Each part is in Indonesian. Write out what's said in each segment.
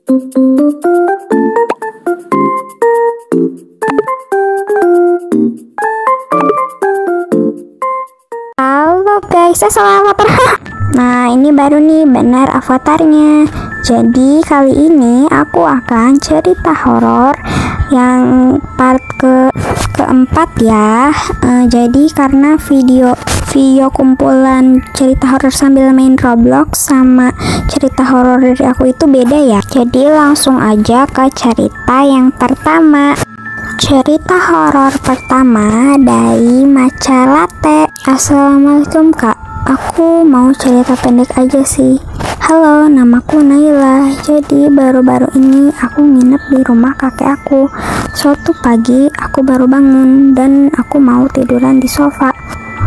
Halo guys, selamat. Nah, ini baru nih benar avatarnya. Jadi kali ini aku akan cerita horor yang part keempat ya. Jadi karena video kumpulan cerita horor sambil main Roblox sama cerita horor dari aku itu beda ya. Jadi langsung aja ke cerita yang pertama. Cerita horor pertama dari Matcha Latte. Assalamualaikum kak, aku mau cerita pendek aja sih. Halo, namaku Naila. Jadi baru-baru ini aku nginep di rumah kakek aku. Suatu pagi aku baru bangun dan aku mau tiduran di sofa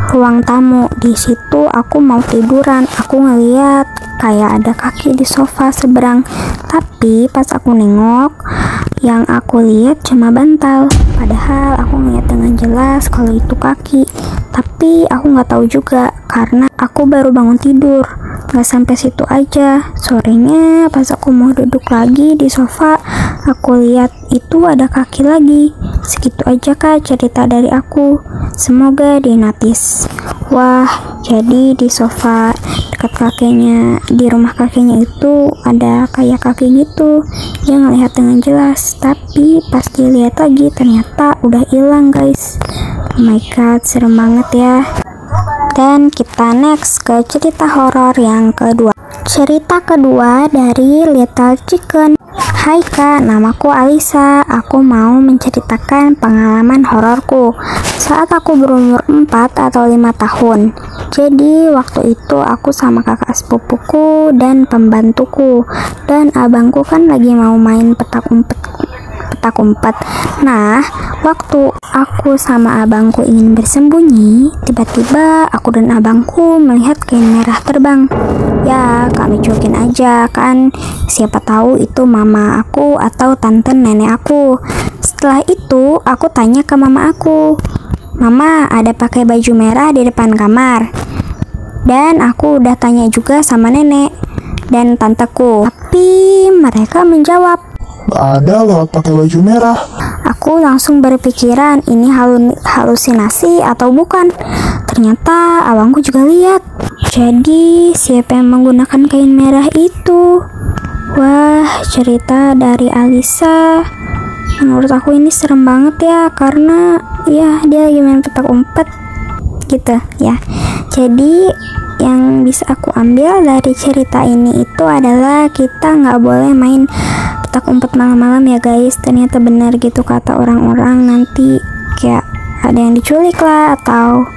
ruang tamu. Di situ aku mau tiduran, aku ngeliat kayak ada kaki di sofa seberang. Tapi pas aku nengok, yang aku lihat cuma bantal. Padahal aku ngeliat dengan jelas kalau itu kaki. Tapi aku nggak tahu juga karena aku baru bangun tidur. Nggak sampai situ aja. Sorenya pas aku mau duduk lagi di sofa, aku lihat itu ada kaki lagi. Segitu aja kak cerita dari aku. Semoga dinotis. Wah, jadi di sofa dekat kakeknya, di rumah kakeknya itu ada kayak kaki gitu. Dia ngelihat dengan jelas, tapi pas dilihat lagi ternyata udah hilang guys. Oh my god, serem banget ya. Dan kita next ke cerita horor yang kedua. Cerita kedua dari Little Chicken. Hai kak, namaku Alisa. Aku mau menceritakan pengalaman hororku saat aku berumur 4 atau 5 tahun. Jadi waktu itu aku sama kakak sepupuku dan pembantuku dan abangku kan lagi mau main petak umpet. Nah, waktu aku sama abangku ingin bersembunyi, tiba-tiba aku dan abangku melihat kain merah terbang. Ya, kami cuekin aja kan, siapa tahu itu mama aku atau tante nenek aku. Setelah itu, aku tanya ke mama aku, "Mama, ada pakai baju merah di depan kamar?" Dan aku udah tanya juga sama nenek dan tanteku. Tapi mereka menjawab, "Gak ada loh pakai baju merah." Aku langsung berpikiran ini halusinasi atau bukan. Ternyata abangku juga lihat. Jadi siapa yang menggunakan kain merah itu? Wah, cerita dari Alisa. Menurut aku ini serem banget ya, karena ya dia lagi main petak umpet gitu ya. Jadi yang bisa aku ambil dari cerita ini itu adalah kita nggak boleh main petak umpet malam-malam ya guys. Ternyata benar gitu kata orang-orang, nanti kayak ada yang diculik lah atau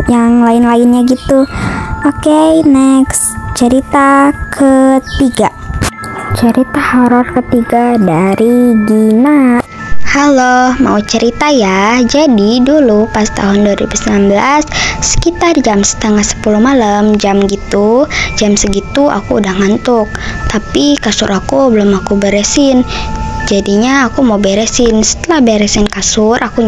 yang lain-lainnya gitu. Oke, next cerita ketiga. Cerita horor ketiga dari Gina. Halo, mau cerita ya. Jadi dulu pas tahun 2019 sekitar jam setengah 10 malam, jam segitu aku udah ngantuk. Tapi kasur aku belum aku beresin. Jadinya aku mau beresin. Setelah beresin kasur, aku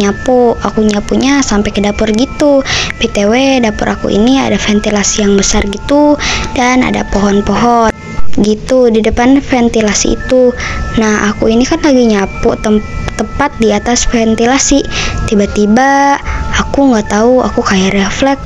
nyapunya sampai ke dapur gitu. BTW dapur aku ini ada ventilasi yang besar gitu dan ada pohon-pohon gitu di depan ventilasi itu. Nah, aku ini kan lagi nyapu tepat di atas ventilasi. Tiba-tiba aku nggak tahu, aku kayak refleks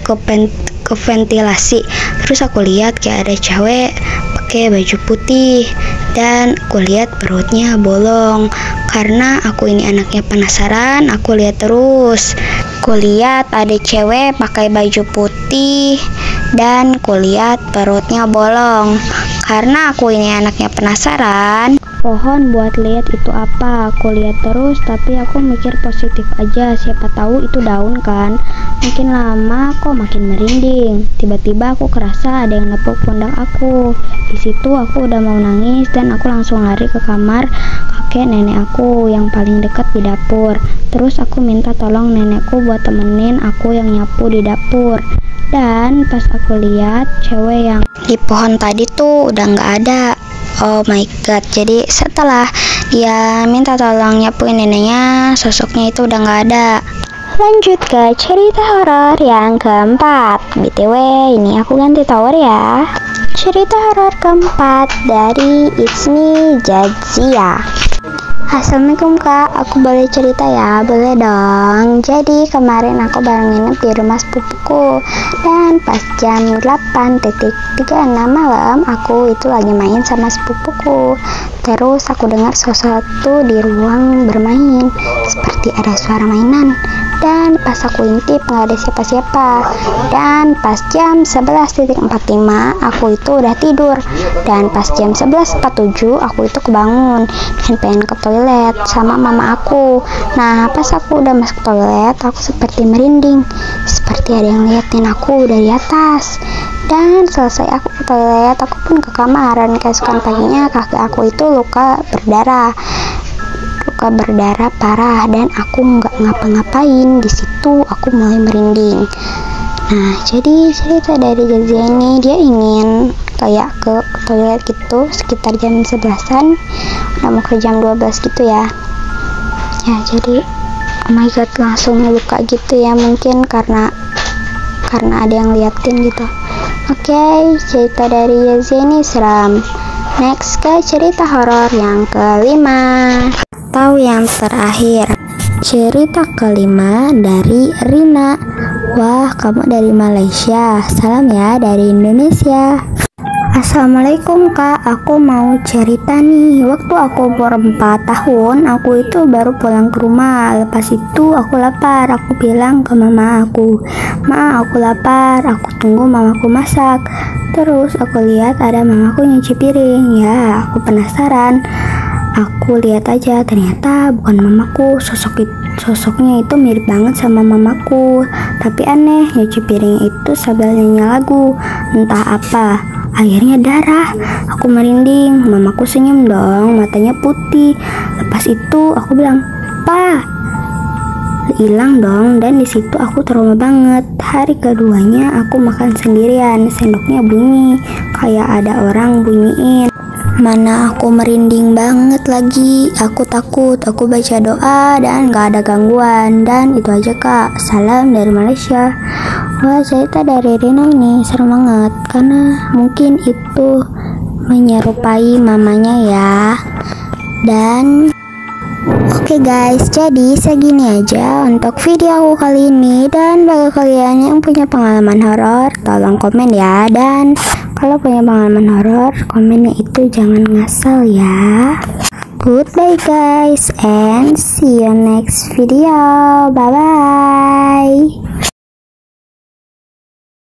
ke ventilasi. Terus aku lihat kayak ada cewek pakai baju putih dan aku lihat perutnya bolong. Karena aku ini anaknya penasaran, aku lihat terus. Aku lihat ada cewek pakai baju putih dan aku lihat perutnya bolong. Karena aku ini anaknya penasaran, pohon buat lihat itu apa. Aku lihat terus, tapi aku mikir positif aja, siapa tahu itu daun kan. Makin lama kok makin merinding. Tiba-tiba aku kerasa ada yang nepuk pundak aku. Di situ aku udah mau nangis dan aku langsung lari ke kamar kakek nenek aku yang paling dekat di dapur. Terus aku minta tolong nenekku buat temenin aku yang nyapu di dapur. Dan pas aku lihat cewek yang di pohon tadi tuh udah nggak ada. Oh my god, jadi setelah dia minta tolong nyapuin neneknya, sosoknya itu udah nggak ada. Lanjut ke cerita horor yang keempat. BTW ini aku ganti tower ya. Cerita horor keempat dari It's Me Jadzia. Assalamualaikum kak, aku boleh cerita ya? Boleh dong. Jadi kemarin aku baru nginep di rumah sepupuku, dan pas jam 8.36 malam aku itu lagi main sama sepupuku. Terus aku dengar sesuatu di ruang bermain, seperti ada suara mainan. Dan pas aku intip nggak ada siapa-siapa. Dan pas jam 11.45 aku itu udah tidur. Dan pas jam 11.47 aku itu kebangun dan pengen ke toilet sama mama aku. Nah pas aku udah masuk toilet, aku seperti merinding, seperti ada yang liatin aku dari atas. Dan selesai aku ke toilet, aku pun ke kamar, dan keesokan paginya kaki aku itu luka berdarah parah, dan aku nggak ngapa-ngapain. Di situ aku mulai merinding. Nah jadi cerita dari Jadzia ini, dia ingin kayak ke toilet gitu sekitar jam 11-an, udah mau ke jam 12 gitu ya. Jadi oh my god, langsung luka gitu ya, mungkin karena ada yang liatin gitu. Oke, cerita dari Jadzia ini seram. Next ke cerita horor yang kelima atau yang terakhir. Cerita kelima dari Rina. Wah, kamu dari Malaysia. Salam ya dari Indonesia. Assalamualaikum kak, aku mau cerita nih. Waktu aku umur 4 tahun, aku itu baru pulang ke rumah. Lepas itu aku lapar. Aku bilang ke mama aku, "Ma, aku lapar, aku tunggu mamaku masak." Terus aku lihat ada mamaku nyuci piring. Ya, aku penasaran. Aku lihat aja, ternyata bukan mamaku. Sosoknya itu mirip banget sama mamaku. Tapi aneh, nyuci piring itu sambil nyanyi lagu. Entah apa, akhirnya darah. Aku merinding. Mamaku senyum dong, matanya putih. Lepas itu aku bilang, "Pa, hilang dong." Dan di situ aku trauma banget. Hari keduanya aku makan sendirian. Sendoknya bunyi, kayak ada orang bunyiin. Mana aku merinding banget lagi. Aku takut. Aku baca doa dan gak ada gangguan. Dan itu aja kak. Salam dari Malaysia. Wah, cerita dari Rina ini serem banget, karena mungkin itu menyerupai mamanya ya. Dan oke guys, jadi segini aja untuk video aku kali ini. Dan bagi kalian yang punya pengalaman horor, tolong komen ya. Dan kalau punya pengalaman horor, komennya itu jangan ngasal ya. Goodbye guys, and see you next video. Bye bye.